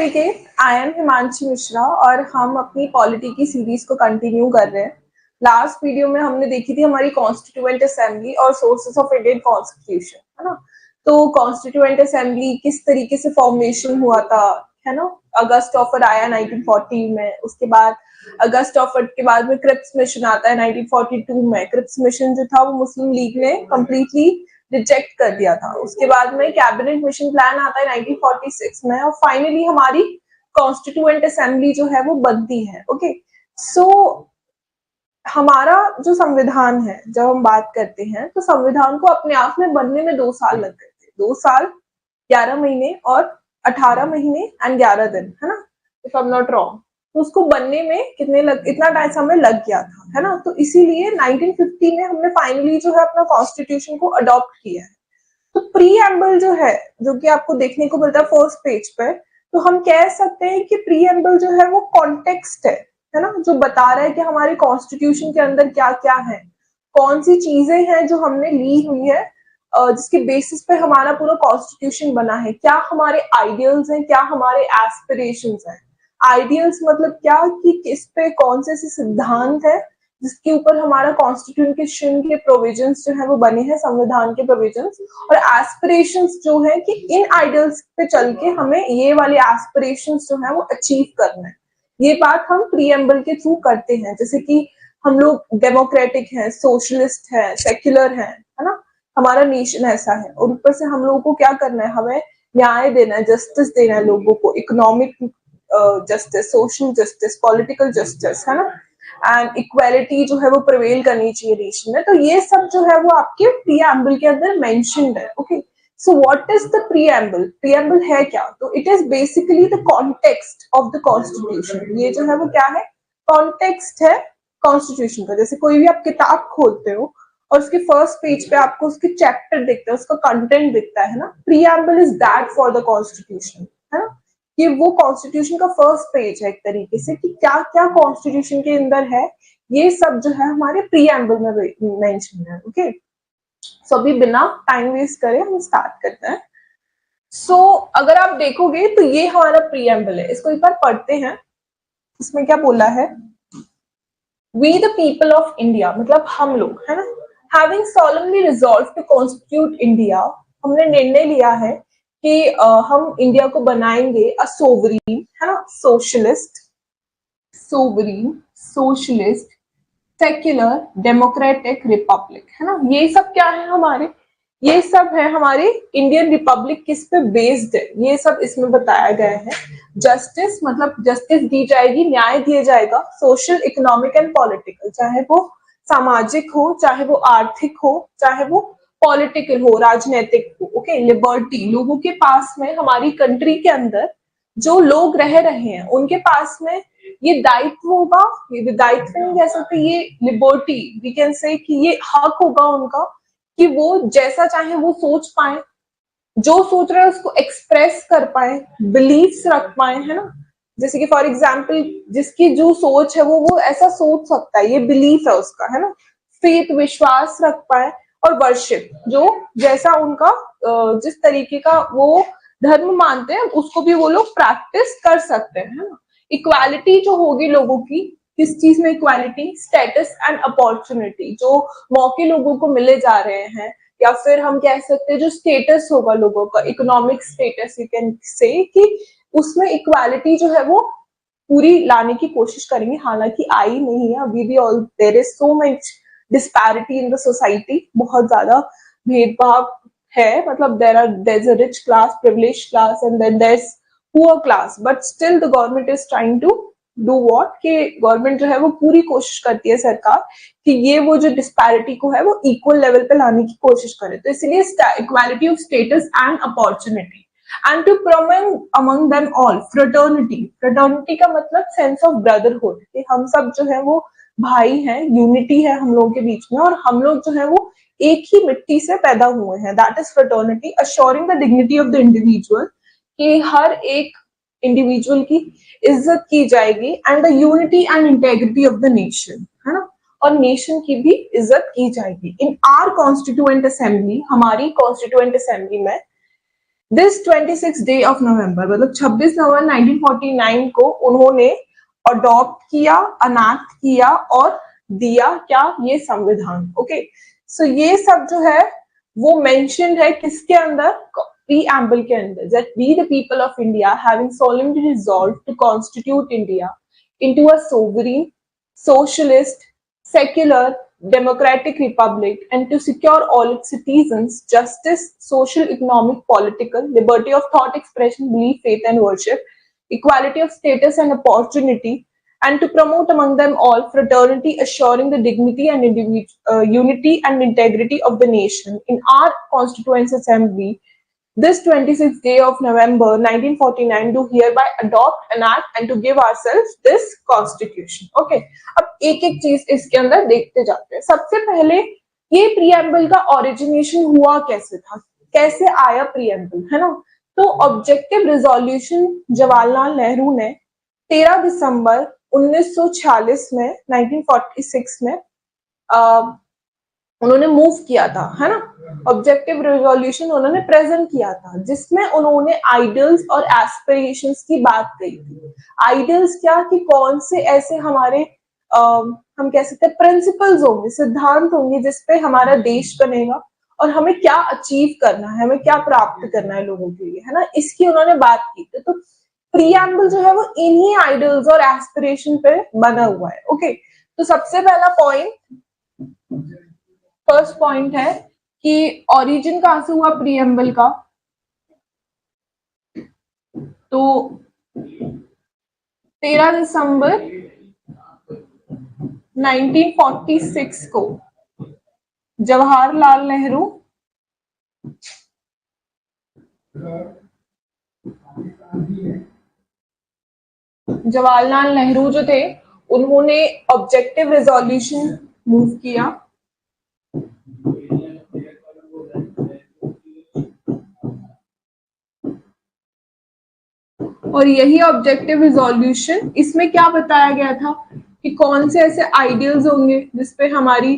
everyday, I am Himanshi Mishra और हम अपनी पॉलिटी की सीरीज को कंटिन्यू कर रहे हैं। लास्ट वीडियो में हमने देखी थी हमारी कॉन्स्टिट्यूएंट असेंबली और सोर्सेस ऑफ इंडियन कॉन्स्टिट्यूशन, है ना। तो कॉन्स्टिट्यूएंट असेंबली किस तरीके से फॉर्मेशन हुआ था, है ना। अगस्त ऑफर आया 1940 में, उसके बाद अगस्त ऑफर के बाद में क्रिप्स मिशन आता है 1942 में। क्रिप्स मिशन जो था वो मुस्लिम लीग ने कंप्लीटली रिजेक्ट कर दिया था। उसके बाद में कैबिनेट मिशन प्लान आता है 1946 में और फाइनली हमारी कॉन्स्टिट्यूएंट असेंबली जो है वो बनती है। ओके, सो हमारा जो संविधान है, जब हम बात करते हैं तो संविधान को अपने आप में बनने में 2 साल लग गए थे। 2 साल 11 महीने और 18 महीने एंड 11 दिन, है ना, if I am not wrong. तो उसको बनने में इतना समय लग गया था, है ना। तो इसीलिए 1950 में हमने फाइनली जो है अपना कॉन्स्टिट्यूशन को अडॉप्ट किया है। तो प्रीएम्बल जो है, जो कि आपको देखने को मिलता है फर्स्ट पेज पे, तो हम कह सकते हैं कि प्रीएम्बल जो है वो कॉन्टेक्स्ट है ना, जो बता रहा है कि हमारे कॉन्स्टिट्यूशन के अंदर क्या क्या है, कौन सी चीजें हैं जो हमने ली हुई है, जिसके बेसिस पे हमारा पूरा कॉन्स्टिट्यूशन बना है। क्या हमारे आइडियल्स हैं, क्या हमारे एस्पिरेशंस हैं। आइडियल्स मतलब क्या, कि किस पे कौन से सिद्धांत है जिसके ऊपर हमारा कॉन्स्टिट्यूशन के प्रोविजंस जो है वो बने हैं, संविधान के प्रोविजंस। और एस्पिरेशंस जो है कि इन आइडियल्स पे चल के हमें ये वाले एस्पिरेशंस जो है वो अचीव करना है। ये बात हम प्रीएम्बल के थ्रू करते हैं, जैसे कि हम लोग डेमोक्रेटिक हैं, सोशलिस्ट हैं, सेक्युलर हैं, है ना। हमारा नेशन ऐसा है और ऊपर से हम लोगों को क्या करना है, हमें न्याय देना है, जस्टिस देना है लोगों को, economic justice, social justice, political justice, है ना। एंड इक्वालिटी जो है वो प्रिवेल करनी चाहिए नेशन में। तो ये सब जो है वो आपके प्रीएम्बल के अंदर मेंशन्ड है। Okay, so what is the preamble? Preamble है क्या? तो it is basically the context of the constitution. ये जो है वो क्या है? कॉन्टेक्स्ट है कॉन्स्टिट्यूशन का। जैसे कोई भी आप किताब खोलते हो और उसके फर्स्ट पेज पे आपको उसके चैप्टर दिखता है, उसका कंटेंट दिखता है ना। Preamble is that for the constitution, है ना। कि वो कॉन्स्टिट्यूशन का फर्स्ट पेज है एक तरीके से, कि क्या क्या कॉन्स्टिट्यूशन के अंदर है, ये सब जो है हमारे प्रीएम्बल में मेंशन है। ओके, सो अभी बिना टाइम वेस्ट करे हम स्टार्ट करते हैं। सो अगर आप देखोगे तो ये हमारा प्रीएम्बल है, इसको एक बार पढ़ते हैं। इसमें क्या बोला है? We the people of India, मतलब हम लोग, है ना, हैविंग solemnly resolved to constitute India, हमने निर्णय लिया है कि हम इंडिया को बनाएंगे अ सोवरीन, है ना, सोशलिस्ट, सेक्युलर, डेमोक्रेटिक रिपब्लिक, है ना। ये सब क्या है हमारे? ये सब है हमारे इंडियन रिपब्लिक किस पे बेस्ड है, ये सब इसमें बताया गया है। जस्टिस मतलब जस्टिस दी जाएगी, न्याय दिया जाएगा। सोशल, इकोनॉमिक एंड पॉलिटिकल, चाहे वो सामाजिक हो, चाहे वो आर्थिक हो, चाहे वो पॉलिटिकल हो, राजनीतिक हो। ओके, लिबर्टी, लोगों के पास में, हमारी कंट्री के अंदर जो लोग रह रहे हैं उनके पास में ये दायित्व होगा, ये दायित्व नहीं कह सकते, ये लिबर्टी वी कैन से, कि ये हक होगा उनका कि वो जैसा चाहे वो सोच पाए, जो सोच रहे हैं उसको एक्सप्रेस कर पाए, बिलीफ्स रख पाए, है ना। जैसे कि फॉर एग्जाम्पल जिसकी जो सोच है वो ऐसा सोच सकता है, ये बिलीफ है उसका, है ना। फेथ, विश्वास रख पाए। और वर्शिप, जो जैसा उनका जिस तरीके का वो धर्म मानते हैं उसको भी वो लोग प्रैक्टिस कर सकते हैं, है ना। इक्वालिटी जो होगी लोगों की, किस चीज में इक्वालिटी? स्टेटस एंड अपॉर्चुनिटी, जो मौके लोगों को मिले जा रहे हैं, या फिर हम कह सकते हैं जो स्टेटस होगा लोगों का, economic status you can say, कि उसमें इक्वालिटी जो है वो पूरी लाने की कोशिश करेंगे। हालांकि आई नहीं है अभी भी, all there is so much disparity in the society, बहुत ज्यादा भेदभाव है। मतलब there is a rich class, privileged class, and then there is poor class, but still the government is trying to do what, कि government जो है वो पूरी कोशिश करती है, सरकार, कि ये वो जो डिस्पैरिटी को है वो इक्वल लेवल पे लाने की कोशिश करे। तो इसलिए equality of status and opportunity, and to promote among them all fraternity. Fraternity का मतलब सेंस ऑफ ब्रदरहुड, कि हम सब जो है वो भाई हैं, यूनिटी है हम लोगों के बीच में, और हम लोग जो है वो एक ही मिट्टी से पैदा हुए हैं। That is fraternity, assuring the dignity of the individual, कि हर एक इंडिविजुअल की इज्जत की जाएगी, and the unity and integrity of the nation, है ना, और नेशन की भी इज्जत की जाएगी। इन आर कॉन्स्टिट्यूएंट असेंबली, हमारी कॉन्स्टिट्यूएंट असेंबली में दिस 26 डे ऑफ नवंबर, मतलब 26 नवंबर 1949 को उन्होंने अडॉप्ट किया, अनाक्ट किया और दिया क्या, ये संविधान। ओके, सो ये सब जो है वो मेंशन्ड है किसके अंदर, preamble के अंदर, that we the people of India having solemnly resolved to constitute India into a sovereign, socialist, secular, democratic republic and to secure all its citizens justice, social, economic, political, liberty of thought expression, belief, faith and worship, equality of status and opportunity, and to promote among them all fraternity, assuring the dignity and unity and integrity of the nation. In our Constituent Assembly, this 26th day of November 1949 do hereby adopt, enact and to give ourselves this constitution. Okay, अब एक एक चीज इसके अंदर देखते जाते हैं। सबसे पहले ये प्रीएम्बल का ओरिजिनेशन हुआ कैसे था, कैसे आया प्रीएम्बल, है ना। तो ऑब्जेक्टिव रिजोल्यूशन जवाहरलाल नेहरू ने 13 दिसंबर 1946 में 1946 में उन्होंने मूव किया था, है ना। ऑब्जेक्टिव रेजोल्यूशन उन्होंने प्रेजेंट किया था जिसमें उन्होंने आइडल्स और एस्पिरेशंस की बात कही थी। आइडल्स क्या, कि कौन से ऐसे हमारे हम कह सकते हैं प्रिंसिपल्स होंगे, सिद्धांत होंगे जिसपे हमारा देश बनेगा और हमें क्या अचीव करना है, हमें क्या प्राप्त करना है लोगों के लिए, है ना, इसकी उन्होंने बात की थी। तो प्रीएम्बल जो है वो इन्हीं आइडल्स और एस्पिरेशन पे बना हुआ है। ओके, तो सबसे पहला पॉइंट, फर्स्ट पॉइंट है कि ओरिजिन कहां से हुआ प्रीएम्बल का। तो 13 दिसंबर 1946 को जवाहरलाल नेहरू जो थे उन्होंने ऑब्जेक्टिव रिजोल्यूशन मूव किया और यही ऑब्जेक्टिव रिजोल्यूशन, इसमें क्या बताया गया था कि कौन से ऐसे आइडियल्स होंगे जिसपे हमारी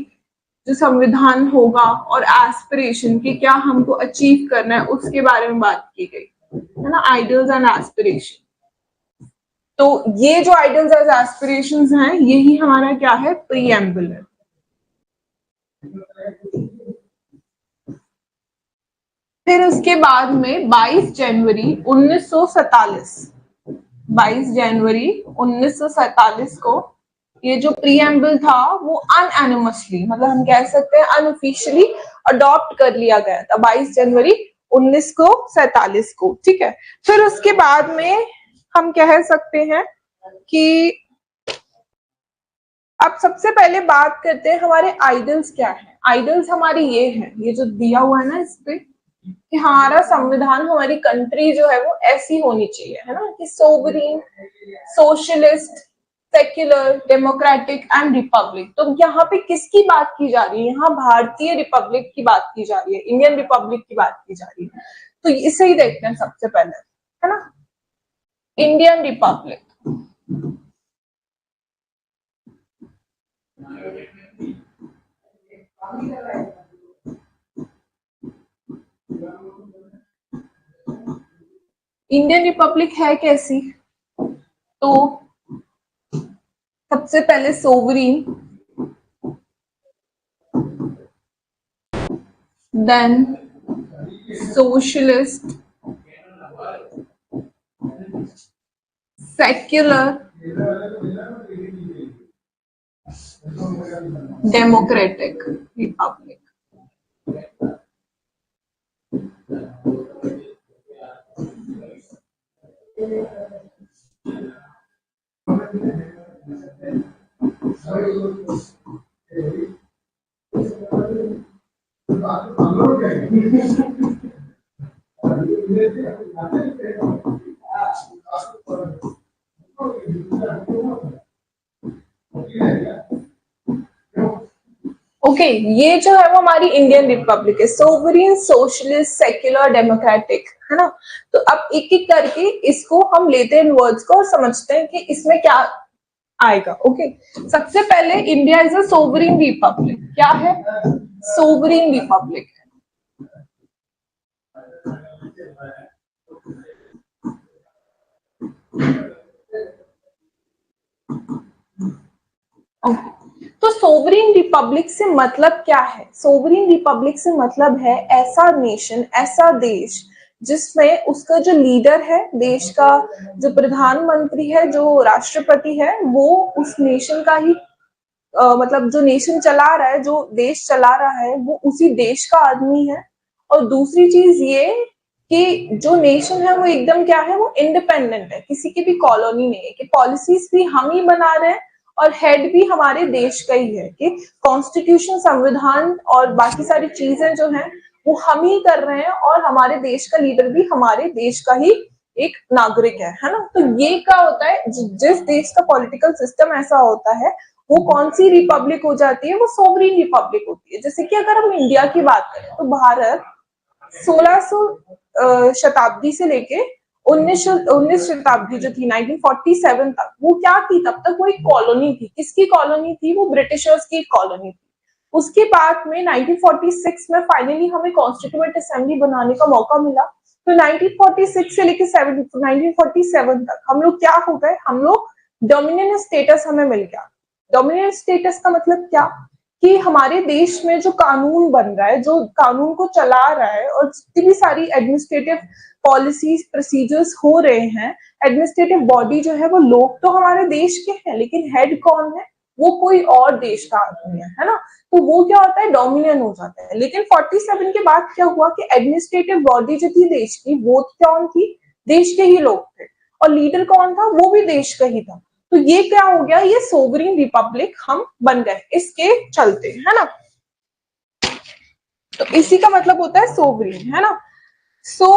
जो संविधान होगा और एस्पिरेशन की क्या हमको अचीव करना है उसके बारे में बात की गई, है ना, आइडियल्स एंड एस्पिरेशन। तो ये जो आइडियल्स एंड एस्पिरेशंस हैं यही हमारा क्या है, प्रीएम्बल है। फिर उसके बाद में 22 जनवरी 1947 को ये जो प्रीएम्बल था वो अनएनिमसली, मतलब हम कह सकते हैं अनऑफिशियली अडॉप्ट कर लिया गया था 22 जनवरी 1947 को, ठीक है। फिर उसके बाद में हम कह सकते हैं कि अब सबसे पहले बात करते हैं हमारे आइडल्स क्या है। आइडल्स हमारी ये है, ये जो दिया हुआ है ना इस पे, कि हमारा संविधान, हमारी कंट्री जो है वो ऐसी होनी चाहिए, है ना, कि sovereign, socialist, secular, democratic and Republic. तो यहाँ पे किसकी बात की जा रही है, यहाँ भारतीय रिपब्लिक की बात की जा रही है, इंडियन रिपब्लिक की बात की जा रही है। तो इसे ही देखते हैं सबसे पहले, है ना, इंडियन रिपब्लिक। इंडियन रिपब्लिक है कैसी, तो सबसे पहले sovereign, then socialist, secular, democratic republic. Okay, ये जो है वो हमारी इंडियन रिपब्लिक है, सोवरीन, सोशलिस्ट, सेक्युलर, डेमोक्रेटिक, है ना। तो अब एक एक करके इसको हम लेते हैं इन वर्ड्स को और समझते हैं कि इसमें क्या आएगा। ओके, सबसे पहले India is a sovereign Republic. क्या है, सोवरीन रिपब्लिक है। तो सोवरेन रिपब्लिक से मतलब क्या है? सोवरेन रिपब्लिक से मतलब है ऐसा नेशन, ऐसा देश जिसमें उसका जो लीडर है, देश का जो प्रधानमंत्री है, जो राष्ट्रपति है, वो उस नेशन का ही मतलब जो नेशन चला रहा है, जो देश चला रहा है, वो उसी देश का आदमी है। और दूसरी चीज ये कि जो नेशन है वो एकदम क्या है, वो इंडिपेंडेंट है, किसी की भी कॉलोनी नहीं है, कि पॉलिसीज भी हम ही बना रहे हैं और हेड भी हमारे देश का ही है, कि कॉन्स्टिट्यूशन, संविधान और बाकी सारी चीजें जो हैं वो हम ही कर रहे हैं, और हमारे देश का लीडर भी हमारे देश का ही एक नागरिक है ना। तो ये क्या होता है, जिस देश का पॉलिटिकल सिस्टम ऐसा होता है, वो कौन सी रिपब्लिक हो जाती है, वो सोवरेन रिपब्लिक होती है। जैसे कि अगर हम इंडिया की बात करें तो भारत 1600 शताब्दी से लेके 19 शताब्दी जो थी 1947 तक, वो क्या थी, तब तक वो एक कॉलोनी थी। किसकी कॉलोनी थी? वो ब्रिटिशर्स की कॉलोनी थी। उसके बाद में 1946 में फाइनली हमें कॉन्स्टिट्यूएंट असेंबली बनाने का मौका मिला। तो 1946 से लेके 1947 तक हम लोग क्या हो गए, हम लोग डोमिनियन स्टेटस हमें मिल गया। डोमिनियन स्टेटस का मतलब क्या, कि हमारे देश में जो कानून बन रहा है, जो कानून को चला रहा है, और जितनी भी सारी एडमिनिस्ट्रेटिव पॉलिसीज, प्रोसीजर्स हो रहे हैं, एडमिनिस्ट्रेटिव बॉडी जो है वो लोग तो हमारे देश के हैं, लेकिन हेड कौन है, वो कोई और देश का आदमी है ना। तो वो क्या होता है, डोमिनियन हो जाता है। लेकिन 47 के बाद क्या हुआ कि एडमिनिस्ट्रेटिव बॉडी जो थी देश की, वो कौन थी, देश के ही लोग थे, और लीडर कौन था, वो भी देश का ही था। तो ये क्या हो गया, ये सोवरेन रिपब्लिक हम बन गए इसके चलते, है ना। तो इसी का मतलब होता है सोवरेन, है ना। So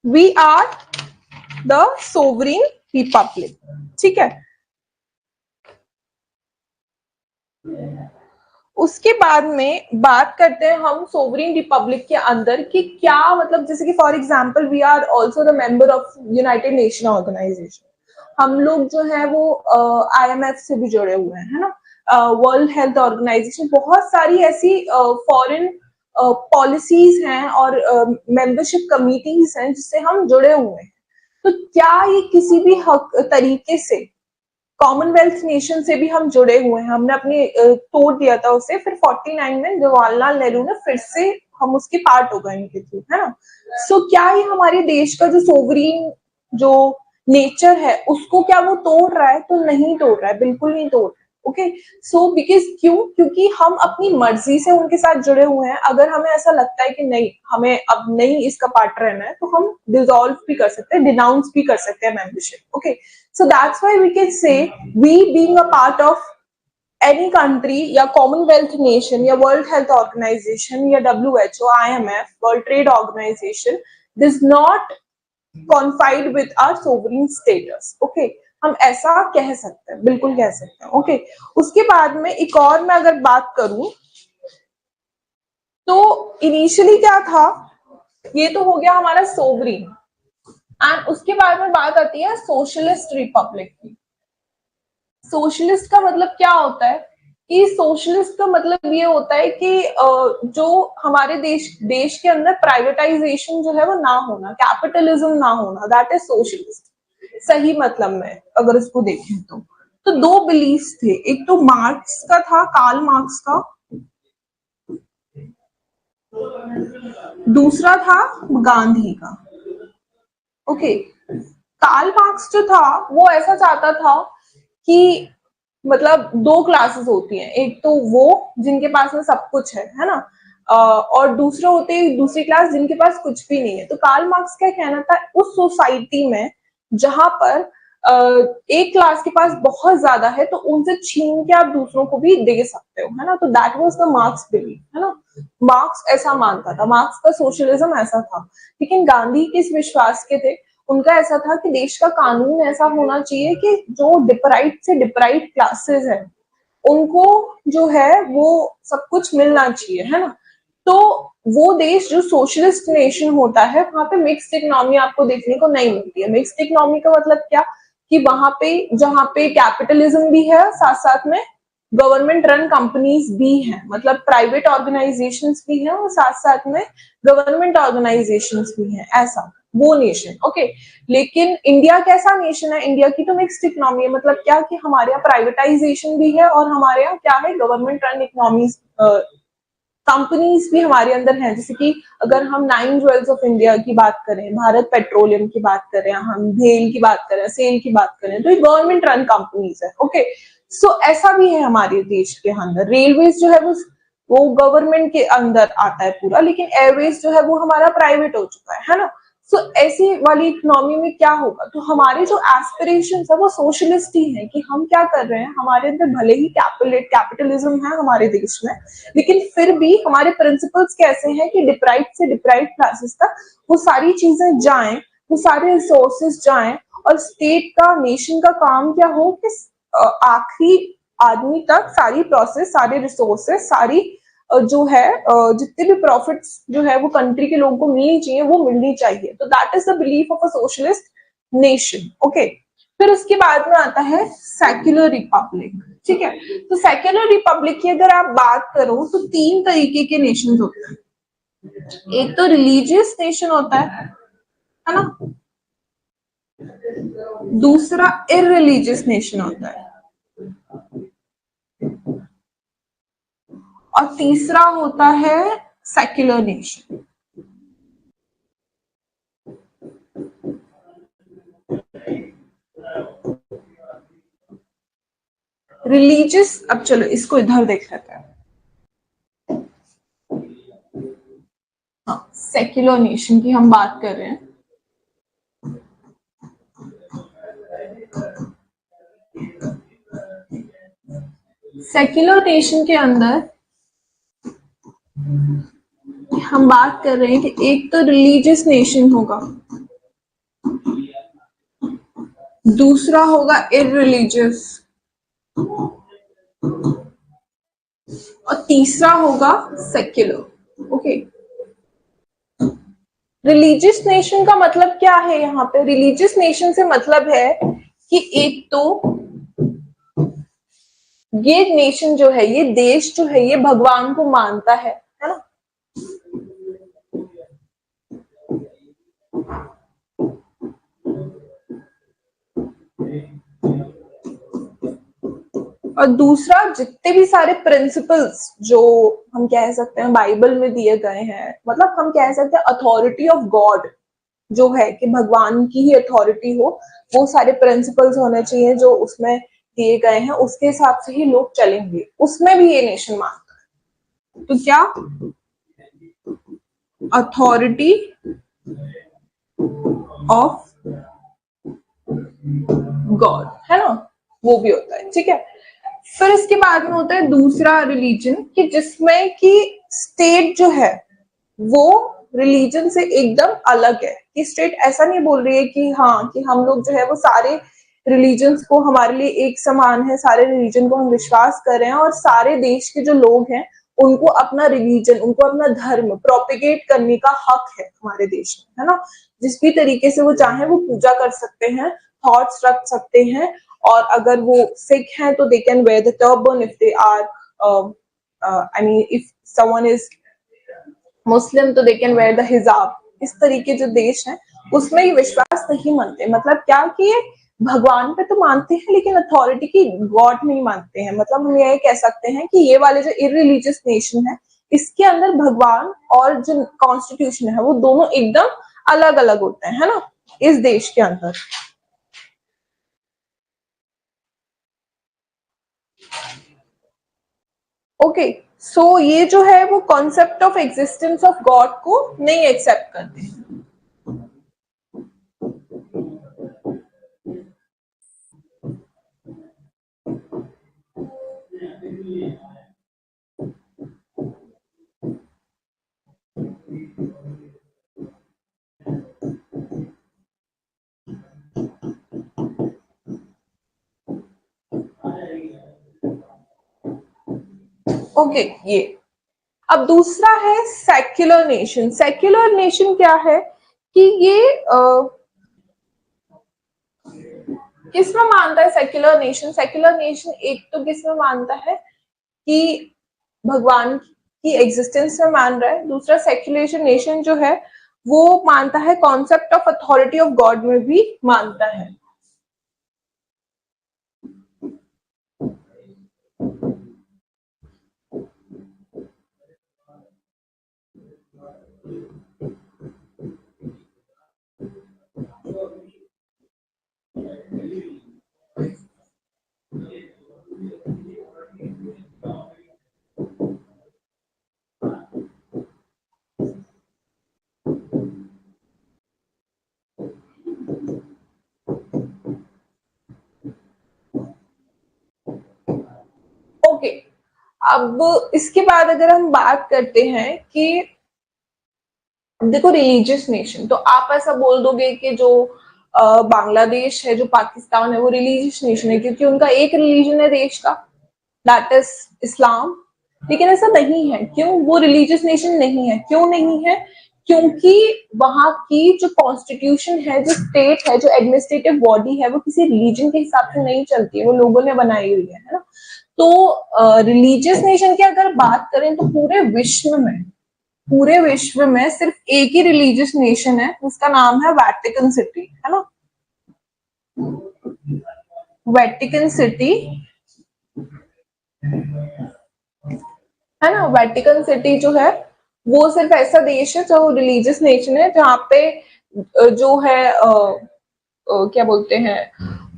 we are the sovereign republic, ठीक है। उसके बाद में बात करते हैं हम सोवरेन रिपब्लिक के अंदर कि क्या मतलब, जैसे कि for example we are also the member of united nation organization. हम लोग जो है वो IMF से भी जुड़े हुए हैं, है ना। वर्ल्ड हेल्थ ऑर्गेनाइजेशन, बहुत सारी ऐसी फॉरेन पॉलिसीज हैं और मेंबरशिप कमिटीज हैं जिससे हम जुड़े हुए हैं। तो क्या ये किसी भी हक तरीके से, कॉमनवेल्थ नेशन से भी हम जुड़े हुए हैं, हमने अपने तोड़ दिया था उसे, फिर 49 में जवाहरलाल नेहरू ने फिर से हम उसके पार्ट हो गए इनके थ्रू, है ना। सो क्या ये हमारे देश का जो सोवरीन जो नेचर है उसको क्या वो तोड़ रहा है? तो नहीं तोड़ रहा है, बिल्कुल नहीं तोड़ रहा है। ओके, सो बिकॉज क्यों, क्योंकि हम अपनी मर्जी से उनके साथ जुड़े हुए हैं। अगर हमें ऐसा लगता है कि नहीं, हमें अब नहीं इसका पार्ट रहना है, तो हम डिसॉल्व भी कर सकते हैं, डिनाउंस भी कर सकते हैं membership. Okay, so that's why we can say we being a part of any country या commonwealth nation या world health organization या WHO, IMF, world trade organization does not confide with our sovereign status. Okay, हम ऐसा कह सकते हैं, बिल्कुल कह सकते हैं। ओके, उसके बाद में एक और मैं अगर बात करूं तो इनिशियली क्या था, ये तो हो गया हमारा सोवरीन। एंड उसके बाद में बात आती है सोशलिस्ट रिपब्लिक की। सोशलिस्ट का मतलब क्या होता है, कि सोशलिस्ट का मतलब ये होता है कि जो हमारे देश के अंदर प्राइवेटाइजेशन जो है वो ना होना, कैपिटलिज्म ना होना, दैट इज सोशलिस्ट सही मतलब में अगर इसको देखें तो दो बिलीफ्स थे, एक तो मार्क्स का था, कार्ल मार्क्स का, दूसरा था गांधी का। ओके, कार्ल मार्क्स जो था वो ऐसा चाहता था कि मतलब दो क्लासेस होती हैं, एक तो वो जिनके पास में सब कुछ है ना, और दूसरे होते हैं दूसरी क्लास जिनके पास कुछ भी नहीं है। तो कार्ल मार्क्स का कहना था, उस सोसाइटी में जहां पर एक क्लास के पास बहुत ज्यादा है तो उनसे छीन के आप दूसरों को भी दे सकते हो, है ना। तो that was the marks belief, है ना। मार्क्स ऐसा मानता था, मार्क्स का सोशलिज्म ऐसा था। लेकिन गांधी किस विश्वास के थे, उनका ऐसा था कि देश का कानून ऐसा होना चाहिए कि जो डिप्राइव्ड से डिप्राइव्ड क्लासेस है उनको जो है वो सब कुछ मिलना चाहिए, है ना। तो वो देश जो सोशलिस्ट नेशन होता है वहां पे मिक्स्ड इकोनॉमी आपको देखने को नहीं मिलती है। मिक्स्ड इकोनॉमी का मतलब क्या, कि वहां पे जहां पे कैपिटलिज्म भी है, साथ साथ में गवर्नमेंट रन कंपनीज भी हैं, मतलब प्राइवेट ऑर्गेनाइजेशंस भी हैं और साथ साथ में गवर्नमेंट ऑर्गेनाइजेशंस भी हैं, ऐसा। वो नेशन, ओके। लेकिन इंडिया कैसा नेशन है? इंडिया की तो मिक्स्ड इकोनॉमी है, मतलब क्या कि हमारे यहाँ प्राइवेटाइजेशन भी है और हमारे यहाँ क्या है, गवर्नमेंट रन इकोनॉमीज, कंपनीज भी हमारे अंदर हैं। जैसे कि अगर हम 9 ज्वेल्स ऑफ इंडिया की बात करें, भारत पेट्रोलियम की बात करें, हम भेल की बात करें, सेल की बात करें, तो ये गवर्नमेंट रन कंपनीज है, ओके। सो ऐसा भी है हमारे देश के अंदर। रेलवेज जो है वो गवर्नमेंट के अंदर आता है पूरा, लेकिन एयरवेज जो है वो हमारा प्राइवेट हो चुका है ना। सो ऐसी वाली इकोनॉमी में क्या होगा, तो हमारे जो एस्पिरेशन है वो सोशलिस्ट ही है, कि हम क्या कर रहे हैं, हमारे अंदर भले ही कैपिटलिज्म है हमारे देश में, लेकिन फिर भी हमारे प्रिंसिपल्स कैसे हैं कि डिप्राइव से डिप्राइव क्लासेस तक वो सारी चीजें जाएं, वो सारे रिसोर्सेज जाएं, और स्टेट का, नेशन का काम क्या हो कि आखिरी आदमी तक सारी प्रोसेस, सारे रिसोर्सेस, सारी जो है जितने भी प्रॉफिट्स जो है वो कंट्री के लोगों को मिलनी चाहिए, वो मिलनी चाहिए। तो that is the belief of a socialist nation, okay. फिर उसके बाद में आता है सेक्युलर रिपब्लिक, ठीक है। तो सेक्युलर रिपब्लिक की अगर आप बात करो तो 3 तरीके के नेशन होते हैं। एक तो रिलीजियस नेशन होता है ना, दूसरा इररिलीजियस नेशन होता है, और तीसरा होता है सेक्युलर नेशन। रिलीजियस, अब चलो इसको इधर देख लेते हैं। हाँ, सेक्युलर नेशन की हम बात कर रहे हैं। सेक्युलर नेशन के अंदर हम बात कर रहे हैं कि एक तो रिलीजियस नेशन होगा, दूसरा होगा इररिलीजियस, और तीसरा होगा सेक्युलर, ओके। रिलीजियस नेशन का मतलब क्या है? यहाँ पे रिलीजियस नेशन से मतलब है कि एक तो ये नेशन जो है, ये देश जो है, ये भगवान को मानता है ना। और दूसरा, जितने भी सारे प्रिंसिपल्स जो हम कह सकते हैं बाइबल में दिए गए हैं, मतलब हम कह सकते हैं अथॉरिटी ऑफ गॉड जो है, कि भगवान की ही अथॉरिटी हो, वो सारे प्रिंसिपल्स होने चाहिए जो उसमें दिए गए हैं, उसके हिसाब से ही लोग चलेंगे। उसमें भी ये नेशन मानता है। तो क्या अथॉरिटी ऑफ गॉड है ना, वो भी होता है, ठीक है। फिर इसके बाद में होता है दूसरा रिलीजन, कि जिसमें कि स्टेट जो है वो रिलीजन से एकदम अलग है, कि स्टेट ऐसा नहीं बोल रही है कि हाँ, कि हम लोग जो है वो सारे रिलीजन्स को हमारे लिए एक समान है, सारे रिलीजन को हम विश्वास कर रहे हैं, और सारे देश के जो लोग हैं उनको अपना रिलीजन, उनको अपना धर्म प्रोपेगेट करने का हक है हमारे देश में, है ना। जिस भी तरीके से वो चाहे वो पूजा कर सकते हैं, थॉट्स रख सकते हैं, और अगर वो सिख हैं तो they can wear the turban, if they are I mean if someone is Muslim तो दे कैन वेयर द हिजाब। इस तरीके जो देश है उसमें ये विश्वास नहीं मानते, मतलब क्या कि ये भगवान पे तो मानते हैं लेकिन अथॉरिटी की गॉड नहीं मानते हैं। मतलब हम ये कह सकते हैं कि ये वाले जो इररिलीजियस नेशन है, इसके अंदर भगवान और जो कॉन्स्टिट्यूशन है वो दोनों एकदम अलग अलग होते हैं, है ना, इस देश के अंदर। ओके, सो ये जो है वो concept of existence of God को नहीं एक्सेप्ट करते हैं। ओके, ये अब दूसरा है सेक्युलर नेशन। सेक्युलर नेशन क्या है कि ये किसमें मानता है सेक्युलर नेशन? सेक्युलर नेशन एक तो किसमें मानता है कि भगवान की एग्जिस्टेंस में मान रहा है। दूसरा, सेक्युलेशन नेशन जो है वो मानता है, concept of authority of God में भी मानता है। ओके, अब इसके बाद अगर हम बात करते हैं कि देखो रिलीजियस नेशन, तो आप ऐसा बोल दोगे कि जो बांग्लादेश है, जो पाकिस्तान है, वो रिलीजियस नेशन है क्योंकि उनका एक रिलीजन है देश का, दैट इज इस्लाम। लेकिन ऐसा नहीं है। क्यों वो रिलीजियस नेशन नहीं है? क्यों नहीं है? क्योंकि वहां की जो कॉन्स्टिट्यूशन है, जो स्टेट है, जो एडमिनिस्ट्रेटिव बॉडी है, वो किसी रिलीजन के हिसाब से नहीं चलती है, वो लोगों ने बनाई हुई है ना। तो रिलीजियस नेशन की अगर बात करें तो पूरे विश्व में सिर्फ एक ही रिलीजियस नेशन है, उसका नाम है वेटिकन सिटी, है ना। वेटिकन सिटी है ना। वेटिकन सिटी जो है वो सिर्फ ऐसा देश है जो रिलीजियस नेशन है, जहाँ पे जो है क्या बोलते हैं,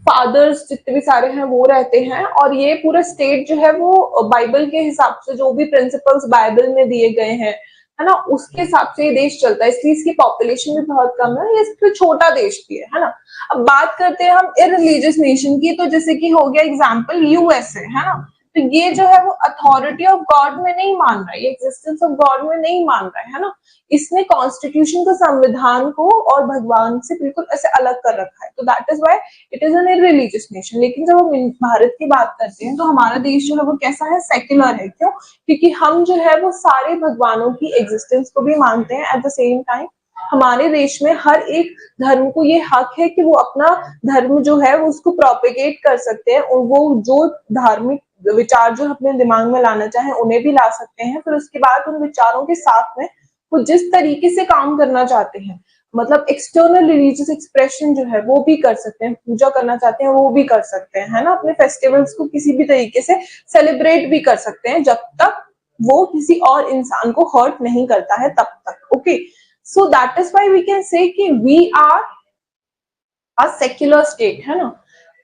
फादर्स जितने भी सारे हैं वो रहते हैं, और ये पूरा स्टेट जो है वो बाइबल के हिसाब से, जो भी प्रिंसिपल्स बाइबल में दिए गए हैं, है ना, उसके हिसाब से ये देश चलता है। इसलिए इसकी पॉपुलेशन भी बहुत कम है, ये सबसे छोटा देश भी है ना। अब बात करते हैं हम इररिलीजियस नेशन की, तो जैसे कि हो गया एग्जांपल यूएसए, है ना। तो ये जो है वो अथॉरिटी ऑफ गॉड में नहीं मान रहा है, ये एग्जिस्टेंस ऑफ गॉड में नहीं मान रहा है ना। इसने कॉन्स्टिट्यूशन को, संविधान को और भगवान से बिल्कुल ऐसे अलग कर रखा है, तो that is why it is an irreligious nation. लेकिन जब हम भारत की बात करते हैं तो हमारा देश जो है वो कैसा है? सेक्युलर है। क्यों? क्योंकि हम जो है वो सारे भगवानों की एग्जिस्टेंस को भी मानते हैं, एट द सेम टाइम हमारे देश में हर एक धर्म को ये हक है कि वो अपना धर्म जो है वो उसको प्रोपेगेट कर सकते हैं, और वो जो धार्मिक विचार जो अपने दिमाग में लाना चाहे उन्हें भी ला सकते हैं। फिर उसके बाद उन विचारों के साथ में वो जिस तरीके से काम करना चाहते हैं, मतलब एक्सटर्नल रिलीजियस एक्सप्रेशन जो है वो भी कर सकते हैं, पूजा करना चाहते हैं वो भी कर सकते हैं, है ना। अपने फेस्टिवल्स को किसी भी तरीके से सेलिब्रेट भी कर सकते हैं, जब तक वो किसी और इंसान को हर्ट नहीं करता है तब तक। Okay, so that is why we can say कि we are a secular state, है ना।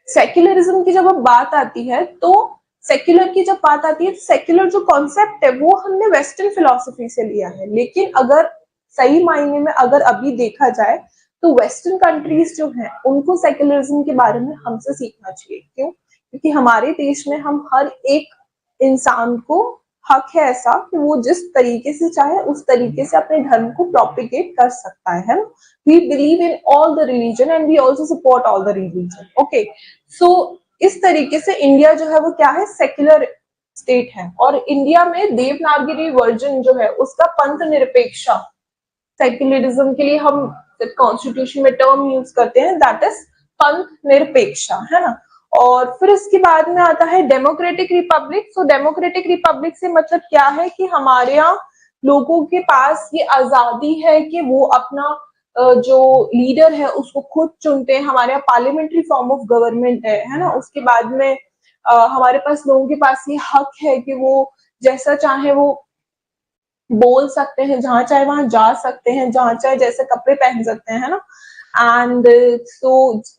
सेक्युलरिज्म की जब अब बात आती है, तो सेक्युलर की जब बात आती है, तो सेक्युलर जो कॉन्सेप्ट है वो हमने वेस्टर्न फिलोसफी से लिया है। लेकिन अगर सही मायने में अगर अभी देखा जाए तो वेस्टर्न कंट्रीज जो हैं उनको सेक्युलरिज्म के बारे में हमसे सीखना चाहिए। क्यों? क्योंकि हमारे देश में हम हर एक इंसान को हक है ऐसा कि वो जिस तरीके से चाहे उस तरीके से अपने धर्म को प्रोपिगेट कर सकता है ना। We believe in all the religion and we also support all the religion. Okay, so इस तरीके से इंडिया जो है वो क्या है? सेक्युलर स्टेट है। और इंडिया में देवनागरी वर्जन जो है उसका पंथ निरपेक्षा, सेक्युलरिज्म के लिए हम कॉन्स्टिट्यूशन में टर्म यूज करते हैं, दैट इज पंथ निरपेक्षा, है ना। और फिर इसके बाद में आता है डेमोक्रेटिक रिपब्लिक। सो डेमोक्रेटिक रिपब्लिक से मतलब क्या है कि हमारे यहाँ लोगों के पास ये आजादी है कि वो अपना जो लीडर है उसको खुद चुनते हैं। हमारे यहाँ पार्लियामेंट्री फॉर्म ऑफ गवर्नमेंट है ना। उसके बाद में हमारे पास लोगों के पास ये हक है कि वो जैसा चाहे वो बोल सकते हैं, जहां चाहे वहां जा सकते हैं, जहां चाहे जैसे कपड़े पहन सकते हैं, है ना। एंड सो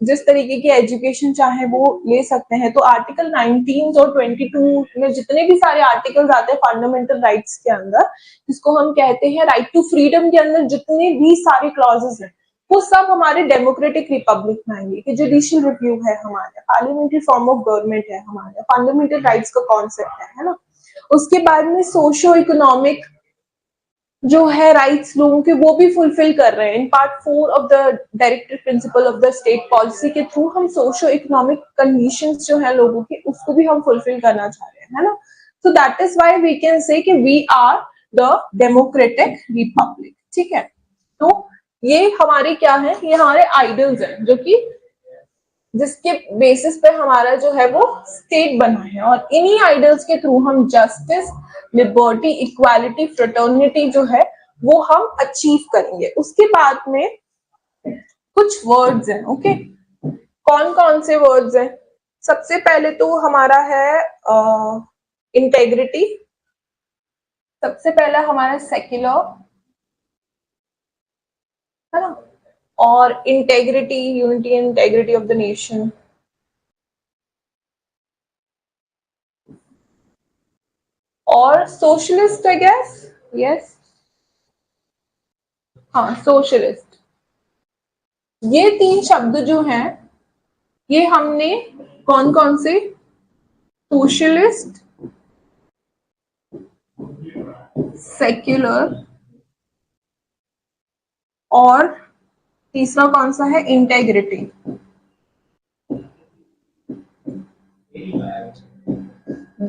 जिस तरीके की एजुकेशन चाहे वो ले सकते हैं। तो आर्टिकल 19 और 22 में जितने भी सारे आर्टिकल्स आते हैं फंडामेंटल राइट्स के अंदर, जिसको हम कहते हैं राइट टू फ्रीडम के अंदर जितने भी सारे क्लॉजेस हैं, वो सब हमारे डेमोक्रेटिक रिपब्लिक में आएंगे। कि जुडिशियल रिव्यू है हमारे, पार्लियामेंट्री फॉर्म ऑफ गवर्नमेंट है हमारे, फंडामेंटल राइट्स का कॉन्सेप्ट है ना। उसके बाद में सोशियो इकोनॉमिक जो है राइट्स लोगों के, वो भी फुलफिल कर रहे हैं। In part 4 of the directive principle of the state policy के थ्रू हम सोशियो इकोनॉमिक कंडीशंस जो है लोगों की, उसको भी हम फुलफिल करना चाह रहे हैं, है ना। So that is why we can say कि we are the democratic republic. ठीक है, तो ये हमारे क्या है? ये हमारे आइडल्स हैं, जो कि जिसके बेसिस पे हमारा जो है वो स्टेट बना है। और इन्हीं आइडल्स के थ्रू हम जस्टिस, लिबर्टी, इक्वालिटी, फ्रेटर्निटी जो है वो हम अचीव करेंगे। उसके बाद में कुछ वर्ड्स हैं, ओके। कौन कौन से वर्ड्स हैं? सबसे पहले तो हमारा है इंटेग्रिटी, सबसे पहला हमारा सेक्युलर, है ना, और integrity, unity and integrity of the nation, और सोशलिस्ट आई गेस, यस, हाँ सोशलिस्ट। ये तीन शब्द जो हैं ये हमने कौन कौन से, सोशलिस्ट, सेक्युलर, और तीसरा कौन सा है, इंटेग्रिटी।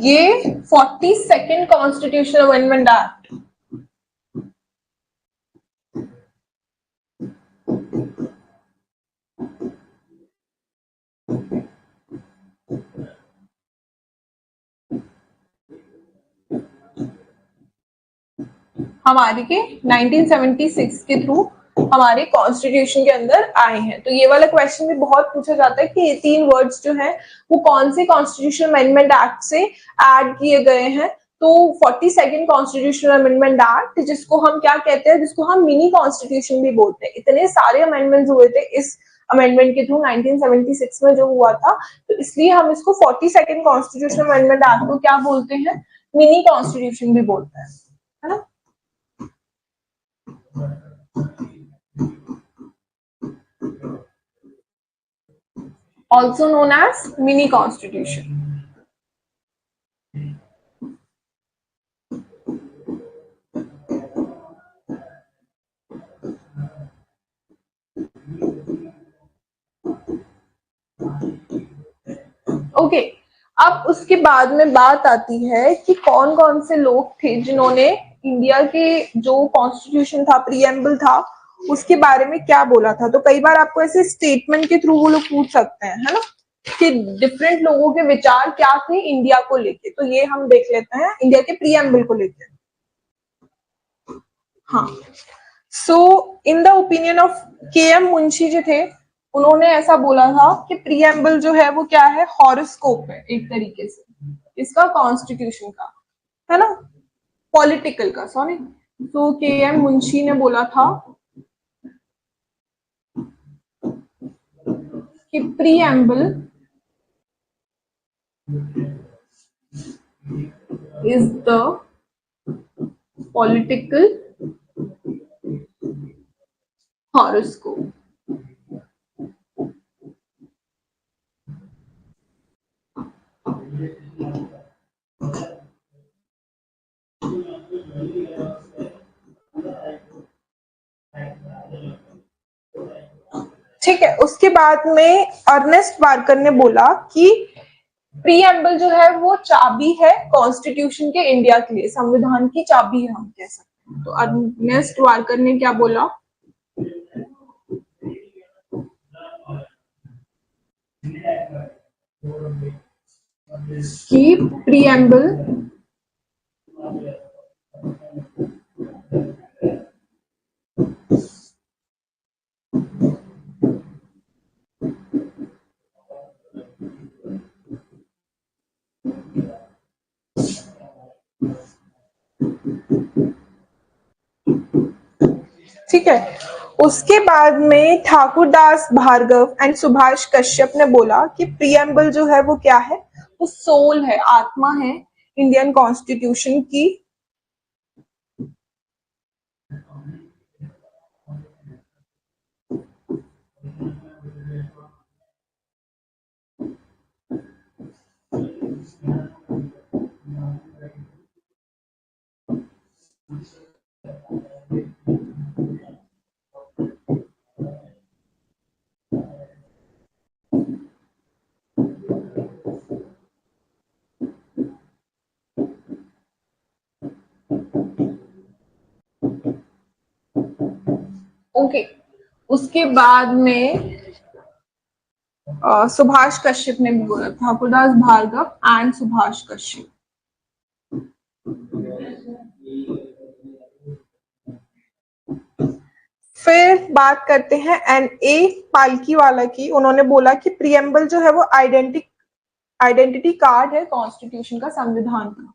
ये 42nd कॉन्स्टिट्यूशनल अमेंडमेंट एक्ट, हमारे के 1976 के थ्रू हमारे कॉन्स्टिट्यूशन के अंदर आए हैं। तो ये वाला क्वेश्चन भी बहुत पूछा जाता है कि ये तीन वर्ड्स जो हैं वो कौन से कॉन्स्टिट्यूशन अमेंडमेंट एक्ट से ऐड किए गए हैं। तो 42nd कॉन्स्टिट्यूशनल अमेंडमेंट एक्ट, जिसको हम क्या कहते हैं, जिसको हम मिनी कॉन्स्टिट्यूशन भी बोलते हैं। इतने सारे अमेंडमेंट्स हुए थे इस अमेंडमेंट के थ्रू 1976 में जो हुआ था, तो इसलिए हम इसको 42nd कॉन्स्टिट्यूशनल अमेंडमेंट एक्ट को क्या बोलते हैं, मिनी कॉन्स्टिट्यूशन भी बोलते हैं, है ना। Also known as mini constitution. Okay, अब उसके बाद में बात आती है कि कौन कौन से लोग थे जिन्होंने इंडिया के जो कॉन्स्टिट्यूशन था, प्रीएम्बल था, उसके बारे में क्या बोला था। तो कई बार आपको ऐसे स्टेटमेंट के थ्रू वो लोग पूछ सकते हैं, है ना, कि डिफरेंट लोगों के विचार क्या थे इंडिया को लेके। तो ये हम देख लेते हैं इंडिया के प्रीएम्बल को लेके। हाँ, सो इन द ओपिनियन ऑफ के एम मुंशी जो थे, उन्होंने ऐसा बोला था कि प्रीएम्बल जो है वो क्या है, हॉरोस्कोप है एक तरीके से, इसका कॉन्स्टिट्यूशन का, है ना, पॉलिटिकल का, सॉरी। तो के एम मुंशी ने बोला था कि preamble is the political horoscope. ठीक है, उसके बाद में अर्नेस्ट बार्कर ने बोला कि प्रीएम्बल जो है वो चाबी है कॉन्स्टिट्यूशन के, इंडिया के लिए संविधान की चाबी है, हम कह सकते हैं। तो अर्नेस्ट बार्कर ने क्या बोला कि प्रीएम्बल ठीक है। उसके बाद में ठाकुरदास भार्गव एंड सुभाष कश्यप ने बोला कि प्रीएम्बल जो है वो क्या है, वो सोल है, आत्मा है इंडियन कॉन्स्टिट्यूशन की। ओके, उसके बाद में सुभाष कश्यप ने भी बोला, ठाकुरदास भार्गव एंड सुभाष कश्यप। बात करते हैं NA पालकीवाला की। उन्होंने बोला कि प्रीएम्बल जो है वो आइडेंटिटी कार्ड है कॉन्स्टिट्यूशन का, संविधान का।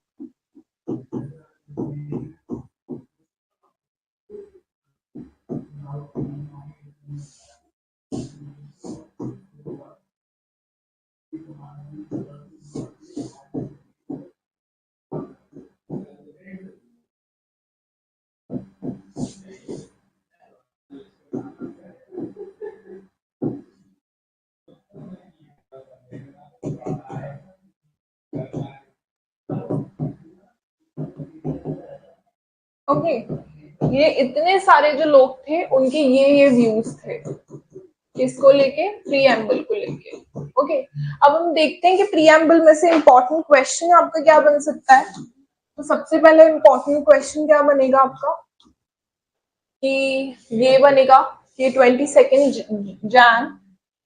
ओके, ये इतने सारे जो लोग थे उनके ये व्यूज थे, किसको लेके? प्रीएम्बल को लेके। ओके, अब हम देखते हैं कि प्रीएम्बल में से इंपॉर्टेंट क्वेश्चन आपका क्या बन सकता है। तो सबसे पहले इंपॉर्टेंट क्वेश्चन क्या बनेगा आपका कि ये बनेगा कि 22 जैन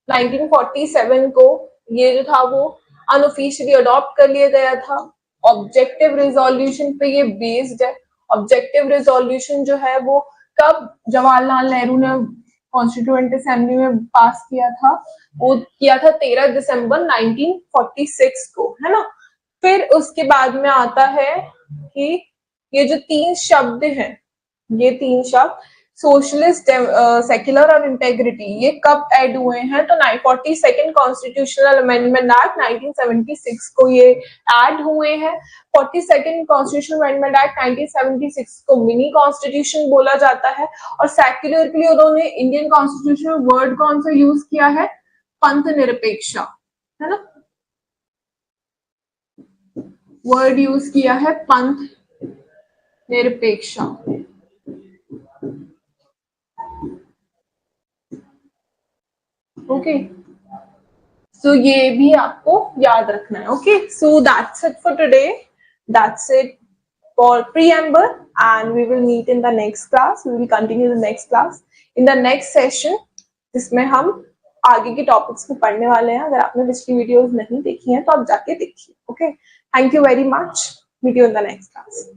1947 को ये जो था वो अनऑफिशियली अडॉप्ट कर लिया गया था। ऑब्जेक्टिव रिजोल्यूशन पे ये बेस्ड है। ऑब्जेक्टिव रिजोल्यूशन जो है वो कब जवाहरलाल नेहरू ने कॉन्स्टिट्यूएंट असेंबली में पास किया था? वो किया था 13 दिसंबर 1946 को, है ना। फिर उसके बाद में आता है कि ये जो 3 शब्द हैं, ये 3 शब्द सोशलिस्ट, सेक्युलर और इंटेग्रिटी, ये कब ऐड हुए हैं? तो 42nd कॉन्स्टिट्यूशनल अमेंडमेंट एक्ट 1976 को ये ऐड हुए हैं। 42nd कॉन्स्टिट्यूशनल अमेंडमेंट एक्ट 1976 को मिनी कॉन्स्टिट्यूशन बोला जाता है। और सेक्युलर के लिए उन्होंने इंडियन कॉन्स्टिट्यूशन में वर्ड कौन सा यूज किया है? पंथ निरपेक्षा, है ना, वर्ड यूज किया है पंथ निरपेक्षा। ओके, सो ये भी आपको याद रखना है। Okay, so that's it for today, that's it for preamble, and we will meet in the next class. We will continue the next class in the next session, जिसमें हम आगे के टॉपिक्स को पढ़ने वाले हैं। अगर आपने पिछली वीडियोस नहीं देखी हैं तो आप जाके देखिए। Okay, thank you very much, meet you in the next class.